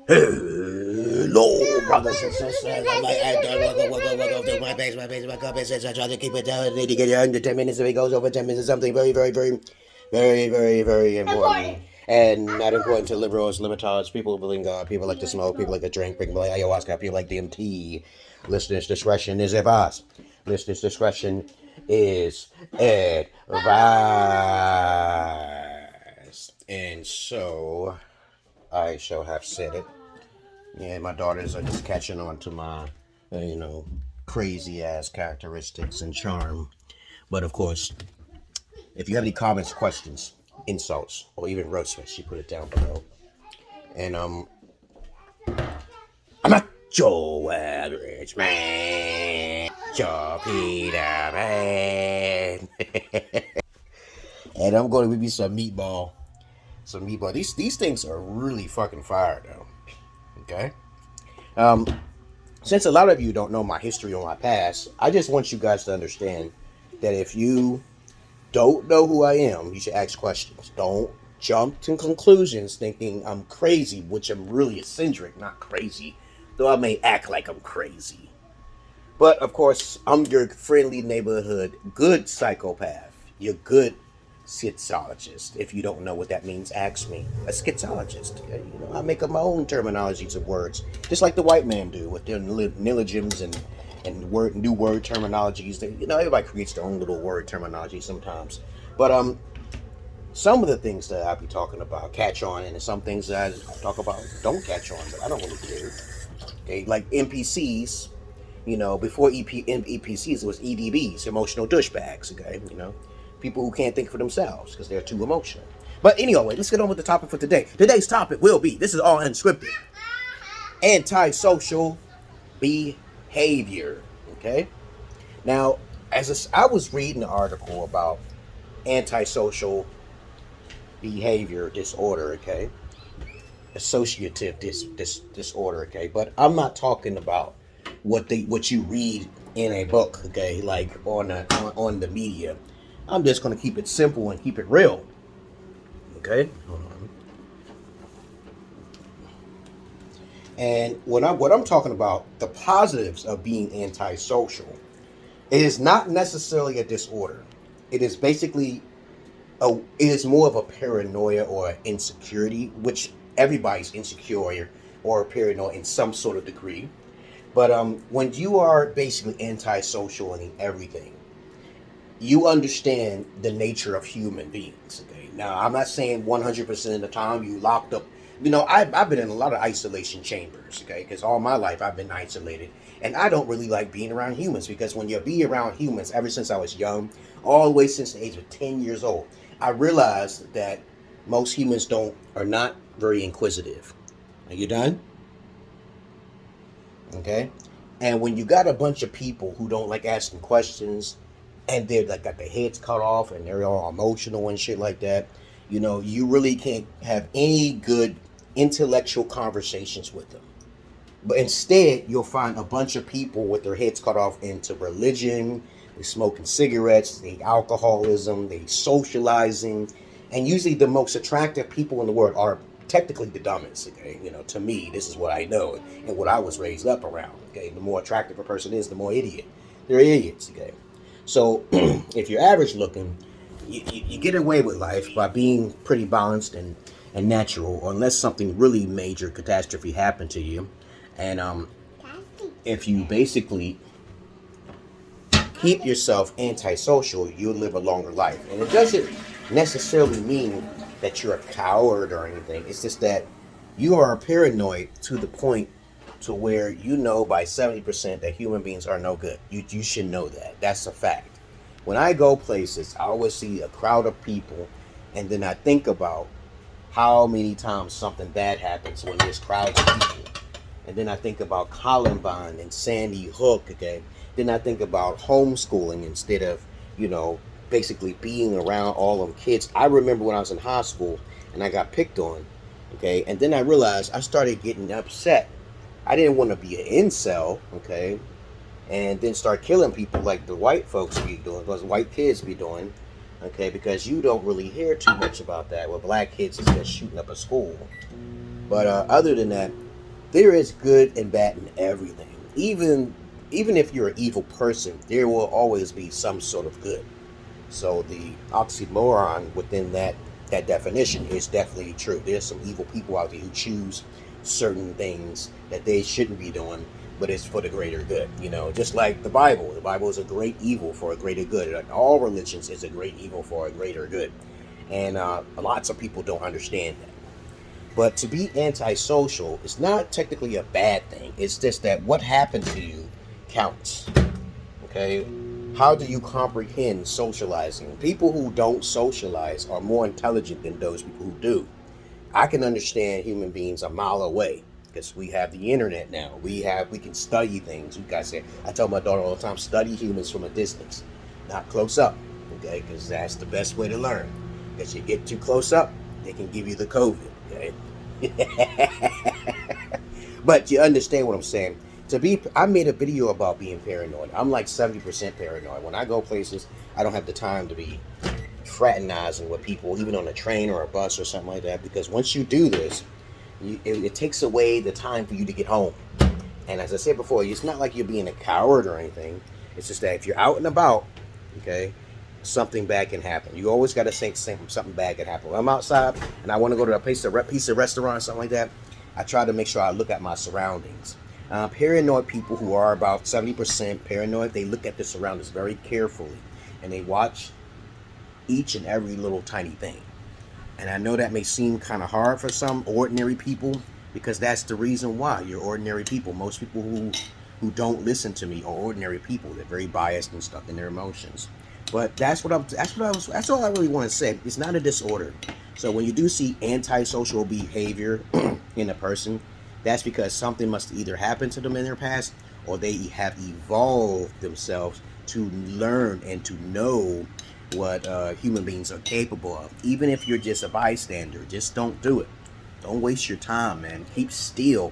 Hello, brothers and sisters. Welcome to my base, my compass. I try to keep it down. I need to get it under 10 minutes. If it goes over 10 minutes, something very important. And not important to liberals, libertards, people who believe in God, people like to smoke, people like to drink, people like ayahuasca, people like DMT. Listeners' discretion is advised. Listeners' discretion is advised. And so, I shall have said it. Yeah, my daughters are just catching on to my, crazy ass characteristics and charm. But of course, if you have any comments, questions, insults, or even roasters, you put it down below. And I'm not your average man, your Peter Man. And I'm going to give you some meatball. These things are really fucking fire though. Okay. Since a lot of you don't know my history or my past, I just want you guys to understand that if you don't know who I am, you should ask questions. Don't jump to conclusions thinking I'm crazy, which I'm really eccentric, not crazy, though I may act like I'm crazy. But of course, I'm your friendly neighborhood good psychopath, your good Schizologist. If you don't know what that means, ask me. A Schizologist. I make up my own terminologies of words, just like the white man do with their neologisms and new word terminologies. Everybody creates their own little word terminology sometimes. But some of the things that I'll be talking about catch on, and some things that I talk about don't catch on, but I don't really care. Okay, like NPCs. Before EPCs, it was EDBs, emotional douchebags. Okay, people who can't think for themselves because they're too emotional. But anyway, let's get on with the topic for today. Today's topic will be, this is all unscripted, antisocial behavior. Okay. Now, I was reading an article about antisocial behavior disorder. Okay. Associative disorder. Okay. But I'm not talking about what you read in a book. Okay. Like on the media. I'm just going to keep it simple and keep it real. Okay? Hold on. And what I'm talking about, the positives of being antisocial, it is not necessarily a disorder. It is basically, it is more of a paranoia or an insecurity, which everybody's insecure or paranoid in some sort of degree. But when you are basically antisocial in everything, you understand the nature of human beings. Okay. Now, I'm not saying 100% of the time you locked up. I've been in a lot of isolation chambers. Okay, because all my life I've been isolated, and I don't really like being around humans because when you be around humans, ever since I was young, all the way since the age of 10 years old, I realized that most humans are not very inquisitive. Are you done? Okay, and when you got a bunch of people who don't like asking questions, and they're like got their heads cut off and they're all emotional and shit like that, you really can't have any good intellectual conversations with them. But instead, you'll find a bunch of people with their heads cut off into religion, they smoking cigarettes, they alcoholism, they socializing, and usually the most attractive people in the world are technically the dumbest. Okay, to me, this is what I know and what I was raised up around. Okay, the more attractive a person is, the more idiot. They're idiots. Okay. So, if you're average looking, you get away with life by being pretty balanced and natural, unless something really major catastrophe happened to you. And if you basically keep yourself antisocial, you'll live a longer life. And it doesn't necessarily mean that you're a coward or anything. It's just that you are paranoid to the point to where by 70% that human beings are no good. You should know that. That's a fact. When I go places, I always see a crowd of people, and then I think about how many times something bad happens when there's crowds of people. And then I think about Columbine and Sandy Hook, okay? Then I think about homeschooling instead of, basically being around all them kids. I remember when I was in high school and I got picked on, okay? And then I realized I started getting upset. I didn't want to be an incel, okay, and then start killing people like the white folks be doing, those white kids be doing, okay, because you don't really hear too much about that. Well, black kids is just shooting up a school. But other than that, there is good and bad in everything. Even if you're an evil person, there will always be some sort of good. So the oxymoron within that definition is definitely true. There's some evil people out there who choose certain things that they shouldn't be doing, but it's for the greater good. You know, just like the Bible. The Bible is a great evil for a greater good. And all religions is a great evil for a greater good. And lots of people don't understand that. But to be antisocial is not technically a bad thing. It's just that what happened to you counts. Okay? How do you comprehend socializing? People who don't socialize are more intelligent than those people who do. I can understand human beings a mile away because we have the internet now. We can study things. You guys say, I tell my daughter all the time, study humans from a distance, not close up. Okay? Because that's the best way to learn. Because you get too close up, they can give you the COVID. Okay? But you understand what I'm saying. I made a video about being paranoid. I'm like 70% paranoid. When I go places, I don't have the time to be fraternizing with people, even on a train or a bus or something like that. Because once you do this, it takes away the time for you to get home. And as I said before, it's not like you're being a coward or anything. It's just that if you're out and about, okay, something bad can happen. You always got to think something bad can happen. When I'm outside and I want to go to a piece of restaurant or something like that, I try to make sure I look at my surroundings. Paranoid people who are about 70% paranoid, they look at their surroundings very carefully and they watch each and every little tiny thing. And I know that may seem kind of hard for some ordinary people because that's the reason why you're ordinary people. Most people who don't listen to me are ordinary people. They're very biased and stuck in their emotions. But that's all I really want to say. It's not a disorder. So when you do see antisocial behavior in a person, that's because something must either happen to them in their past or they have evolved themselves to learn and to know what human beings are capable of. Even if you're just a bystander, just don't do it. Don't waste your time, man. Keep still.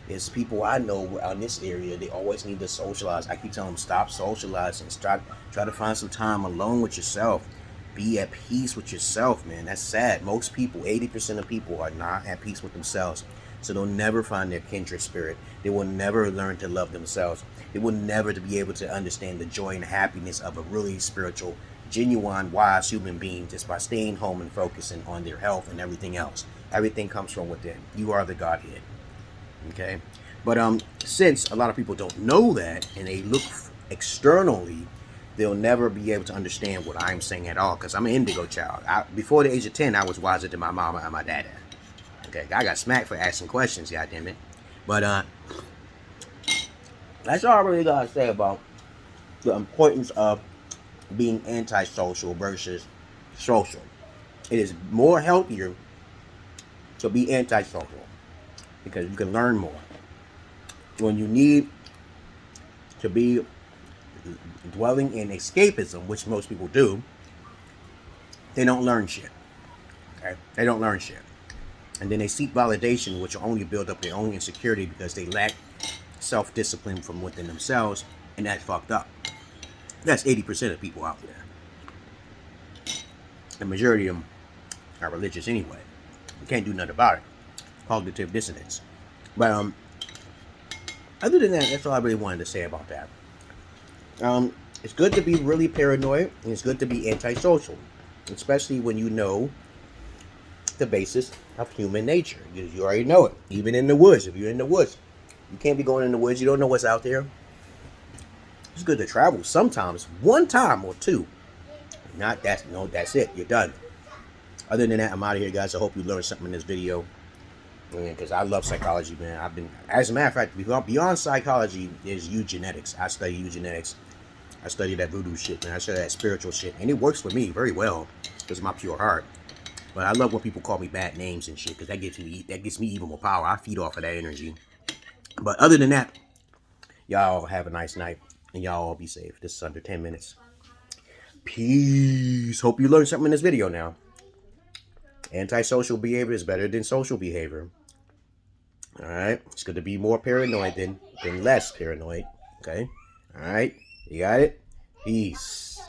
There's people I know in this area, they always need to socialize. I keep telling them, stop socializing. Try to find some time alone with yourself. Be at peace with yourself, man. That's sad. Most people, 80% of people, are not at peace with themselves. So they'll never find their kindred spirit. They will never learn to love themselves. They will never be able to understand the joy and happiness of a really spiritual, genuine, wise human being just by staying home and focusing on their health and everything else. Everything comes from within. You are the Godhead. Okay? But since a lot of people don't know that and they look externally, they'll never be able to understand what I'm saying at all because I'm an indigo child. Before the age of 10, I was wiser than my mama and my dad. Okay, I got smacked for asking questions, goddammit. But that's all I really gotta say about the importance of being antisocial versus social. It is more healthier to be antisocial because you can learn more. When you need to be dwelling in escapism, which most people do, they don't learn shit. Okay, they don't learn shit. And then they seek validation, which will only build up their own insecurity because they lack self-discipline from within themselves, and that's fucked up. That's 80% of people out there. The majority of them are religious anyway. You can't do nothing about it. Cognitive dissonance. But other than that, that's all I really wanted to say about that. It's good to be really paranoid, and it's good to be antisocial, especially when you know the basis of human nature. You already know it. Even in the woods, if you're in the woods, you can't be going in the woods. You don't know what's out there. It's good to travel sometimes, one time or two. That's it. You're done. Other than that, I'm out of here, guys. I hope you learned something in this video. Because I love psychology, man. As a matter of fact, beyond psychology is eugenetics. I study eugenetics. I study that voodoo shit, man. I study that spiritual shit. And it works for me very well because of my pure heart. But I love when people call me bad names and shit because that gives me even more power. I feed off of that energy. But other than that, y'all have a nice night. And y'all all be safe. This is under 10 minutes. Peace. Hope you learned something in this video now. Antisocial behavior is better than social behavior. Alright? It's good to be more paranoid than less paranoid. Okay? Alright? You got it? Peace.